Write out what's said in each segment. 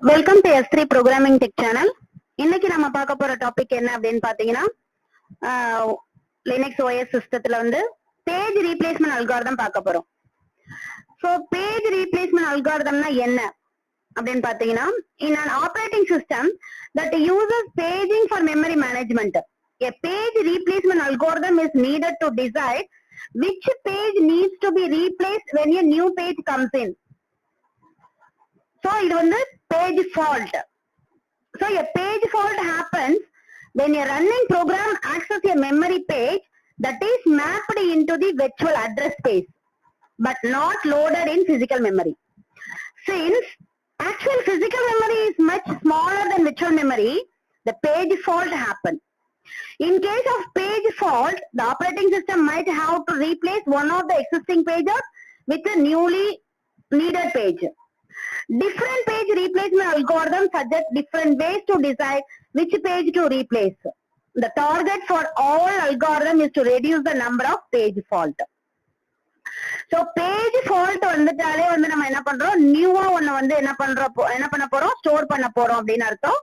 Welcome to S3 programming tech channel. இன்னைக்கு நம்ம பார்க்க போற டாபிக் என்ன அப்படின்னு பாத்தீங்கன்னா, லினக்ஸ் OS சிஸ்டத்துல வந்து பேஜ் ரீப்ளேஸ்மெண்ட் அல்காரிதம் பார்க்க போறோம். ஸோ பேஜ் ரீப்ளேஸ்மெண்ட் அல்காரிதம்னா என்ன அப்படின்னு பாத்தீங்கன்னா, இன் an operating system that uses paging for memory management, a page replacement algorithm is needed to decide which page needs to be replaced when a new page comes in. So இது வந்து page fault. So a page fault happens when a running program accesses a memory page that is mapped into the virtual address space but not loaded in physical memory. Since actual physical memory is much smaller than virtual memory, the page fault happens. In case of page fault, the operating system might have to replace one of the existing pages with a newly needed page. Different page replacement algorithms suggest different ways to decide which page to replace. The target for all algorithms is to reduce the number of page fault. So page fault வந்துட்டாலே வந்து நம்ம என்ன பண்றோம், நியூவா ஒண்ணு வந்து என்ன பண்ண போறோம், ஸ்டோர் பண்ண போறோம் அப்படின்னு அர்த்தம்.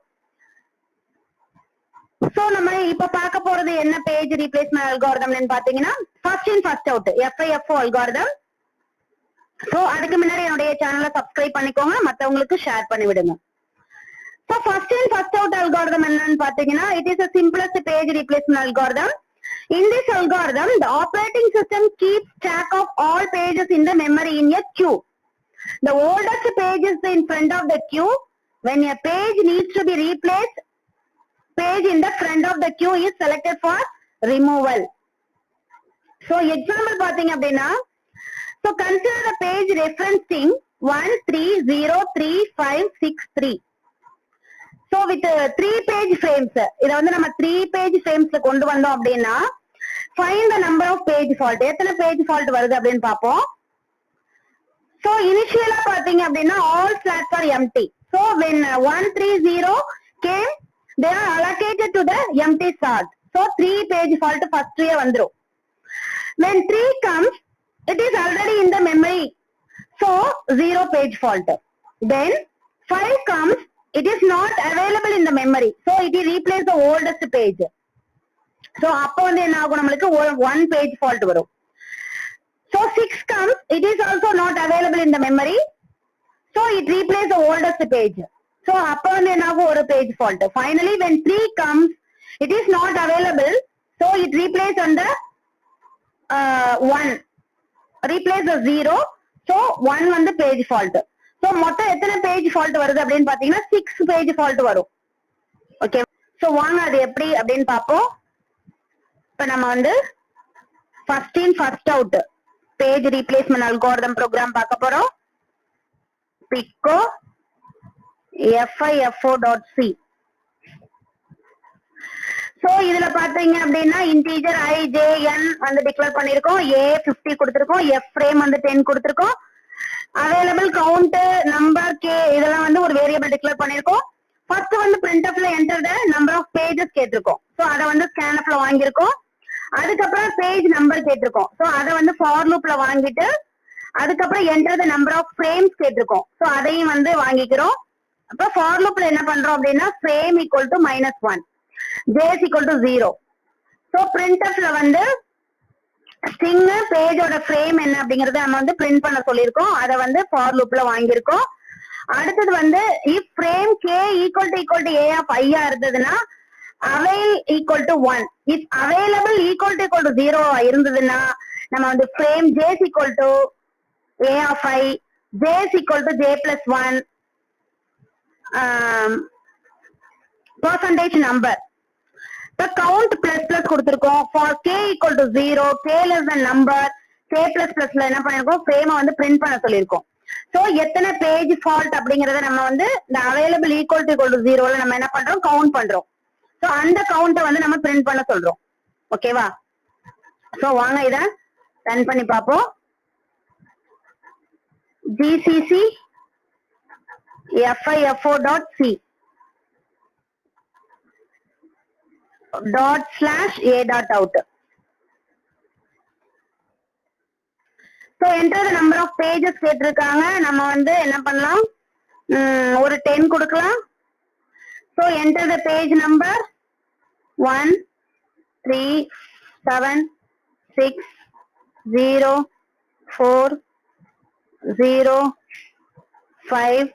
சோ நம்ம இப்ப பார்க்க போறது என்ன பேஜ் ரீப்ளேஸ்மெண்ட் அல்காரிதம்னு பாத்தீங்கன்னா, first in first out FIFO algorithm. So அதுக்கு முன்னாடி என்னுடைய சேனலை சப்ஸ்கிரைப் பண்ணிக்கோங்க, மத்தவங்களுக்கு ஷேர் பண்ணி விடுங்க. So first in first out algorithm என்னன்னு பாத்தீங்கன்னா, it is the simplest page replacement algorithm. In this algorithm, the operating system keeps track of all pages in the memory in a queue. The oldest page is in front of the queue. When a page needs to be replaced, page in the front of the queue is selected for removal. So example பாத்தீங்க அப்படின்னா, so consider the page reference string 13035563. So with 3 page frames, இத வந்து நம்ம 3 page frames கொண்டு வந்தோம் அப்படின்னா, find the number of page fault. எத்தனை page fault வருது அப்படின்னு பாப்போம். So initially பாத்தீங்க அப்படின்னா all slots are empty. So when 130 came, they are allocated to the empty slot. So 3 page fault first வந்துரும். When 3 comes, it is already in the memory, so 0 page fault. Then 5 comes, it is not available in the memory, so it will replace the oldest page. So அப்ப வந்து என்ன ஆகும், நம்மளுக்கு 1 page fault வரும். So 6 comes, it is also not available in the memory, so it replace the oldest page. So அப்ப வந்து என்ன ஆகும், ஒரு page fault. Finally when 3 comes, it is not available, so it replace on the 1, replace the 0, so 1 வந்து page fault. So மொத்தம் எத்தனை page fault வருது அப்படின்னு பாத்தீங்கன்னா 6 page fault வரும். ஓகே, சோ வாங்க அது எப்படி அப்படின்னு பாப்போம். இப்ப நம்ம வந்து first in first out page replacement algorithm program பார்க்க போறோம். பிகோ FIFO.c. சோ இதுல பாத்தீங்க அப்படின்னா இன்டீஜர் I J N வந்து டிக்ளேர் பண்ணிருக்கோம், A 50 கொடுத்திருக்கோம், F frame வந்து 10 கொடுத்திருக்கோம், அவைலபிள் கவுண்ட் நம்பர் K இதெல்லாம் வந்து ஒரு வேரியபிள் டிக்ளேர் பண்ணிருக்கோம். ஃபர்ஸ்ட் வந்து printfல enter the number of pages கேட்டிருக்கோம், சோ அத வந்து scanfல வாங்கியிருக்கோம். அதுக்கப்புறம் பேஜ் நம்பர் கேட்டிருக்கோம், சோ அத வந்து ஃபார் லூப்ல வாங்கிட்டு அதுக்கப்புறம் enter the number of frames கேட்டிருக்கோம், சோ அதையும் வந்து வாங்கிக்கிறோம். அப்ப ஃபார் லூப்ல என்ன பண்றோம் அப்படின்னா frame equal to -1, j is equal to 0. So printfல வந்து ஸ்ட்ரிங் பேஜோட ஃப்ரேம் என்ன அப்படிங்கறத நம்ம வந்து பிரிண்ட் பண்ண சொல்லியிருக்கோம், அத வந்து ஃபார் லூப்ல வாங்கியிருக்கோம். அடுத்தது வந்து if frame k equal to a of I இருந்ததுன்னா avail equal to 1, if available equal to 0 இருந்ததுன்னா நம்ம வந்து frame j is equal to a of I, j is equal to j plus 1, percentage number. The count plus கொடுத்திருக்கோம். For k equal to 0, k less than number, k plus plusல என்ன பண்ணிருக்கோம், frame வந்து print பண்ண சொல்லிருக்கோம். So எத்தனை page fault அப்படிங்கறத நம்ம வந்து இந்த available equal to 0ல நம்ம என்ன பண்றோம், கவுண்ட் பண்றோம். சோ அந்த கவுண்ட வந்து நம்ம print பண்ண சொல்றோம். ஓகேவா? சோ வாங்க இத ரன் பண்ணி பாப்போம். gcc FIFO.c ./a.out. So enter the number of pages கேட்டிருக்காங்க, நம்ம வந்து என்ன பண்ணலாம், ஒரு 10 கொடுக்கலாம். So enter the page number 1 3 7 6 0 4 0 5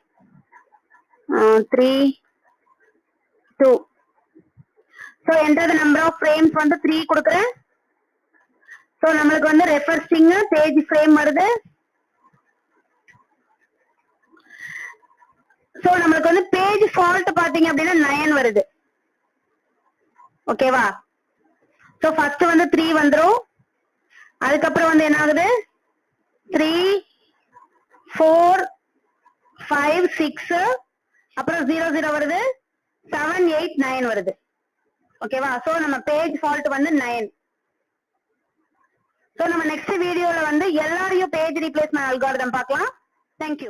3 2. So enter the number of frames வந்து 3 கொடுக்கிறேன். So நம்மளுக்கு வந்து ரெஃபரன்சிங் பேஜ் ஃப்ரேம் வருது. So நம்மளுக்கு வந்து பேஜ் ஃபால்ட் பாத்தீங்க அப்படின்னா 9 வருது. ஓகேவா? So ஃபர்ஸ்ட் வந்து 3 வந்துரும். அதுக்கப்புறம் வந்து என்ன ஆகுது 3 4 5 6 அப்புறம் 0 0 வருது 7 8 9 வருது. ஓகேவா? சோ நம்ம பேஜ் ஃபால்ட் வந்து 9. சோ நம்ம நெக்ஸ்ட் வீடியோல வந்து எல்லாரையும் பேஜ் ரீப்ளேஸ்மென்ட் அல்காரிதம் பார்க்கலாம். Thank you.